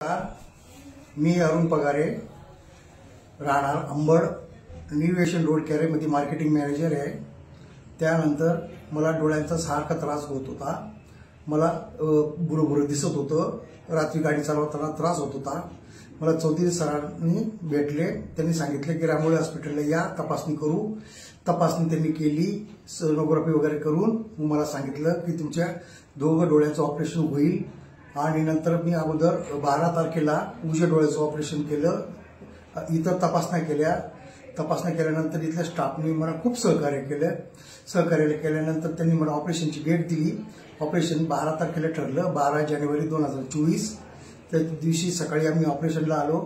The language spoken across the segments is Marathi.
मी अरुण पगारे राहणार अंबड निवेशन रोड कॅरेमध्ये मार्केटिंग मॅनेजर आहे। त्यानंतर मला डोळ्यांचा सारखा त्रास होत होता। मला बुरबुर दिसत होतं। रात्री गाडी चालवताना त्रास होत होता। मला चौधरी सरांनी भेटले। त्यांनी सांगितले की रामोळे हॉस्पिटलला या, तपासणी करू। तपासणी त्यांनी केली, सोनोग्राफी वगैरे करून मला सांगितलं की तुमच्या दोघं डोळ्यांचं ऑपरेशन होईल। आणि नंतर मी अगोदर 12 तारखेला उजव्या डोळ्याचं ऑपरेशन केलं। इतर तपासण्या केल्यानंतर इथल्या स्टाफने मला खूप सहकार्य केलं। सहकार्य केल्यानंतर त्यांनी मला ऑपरेशनची डेट दिली। ऑपरेशन 12 तारखेला ठरलं, 12 जानेवारी 2024। त्या दिवशी सकाळी आम्ही ऑपरेशनला आलो।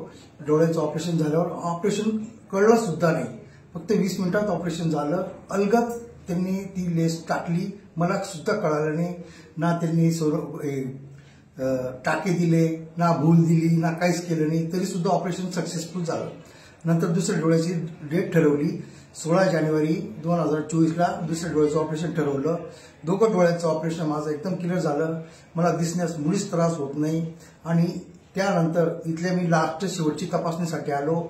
डोळ्याचं ऑपरेशन झाल्यावर ऑपरेशन कळलं सुद्धा नाही, फक्त 20 मिनिटात ऑपरेशन झालं। अलगद त्यांनी ती लेस टाकली, मला सुद्धा कळालं नाही। ना त्यांनी टाके दिले, ना भूल दिली, ना काहीच केलं नाही, तरी सुद्धा ऑपरेशन सक्सेसफुल झालं। नंतर दुसऱ्या डोळ्याची डेट ठरवली, 16 जानेवारी 2024ला दुसऱ्या डोळ्याचं ऑपरेशन ठरवलं। दोघं डोळ्याचं ऑपरेशन माझं एकदम क्लिअर झालं। मला दिसण्यास मुळीच त्रास होत नाही। आणि त्यानंतर इथल्या मी लास्ट शेवटची तपासणीसाठी आलो।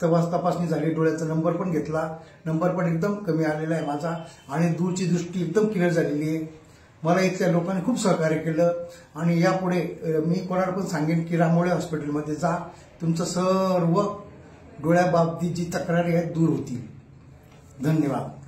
तपासणी झाली, डोळ्याचा नंबर पण घेतला। नंबर पण एकदम कमी आलेला आहे माझा आणि दूरची दृष्टी एकदम क्लिअर झालेली आहे। मला इथल्या लोकांनी खूप सहकार्य केलं आणि यापुढे मी कोणाला पण सांगेन की रामोळे हॉस्पिटलमध्ये जा, तुमचं सर्व डोळ्याबाबतीत जी तक्रारी आहेत दूर होतील। धन्यवाद।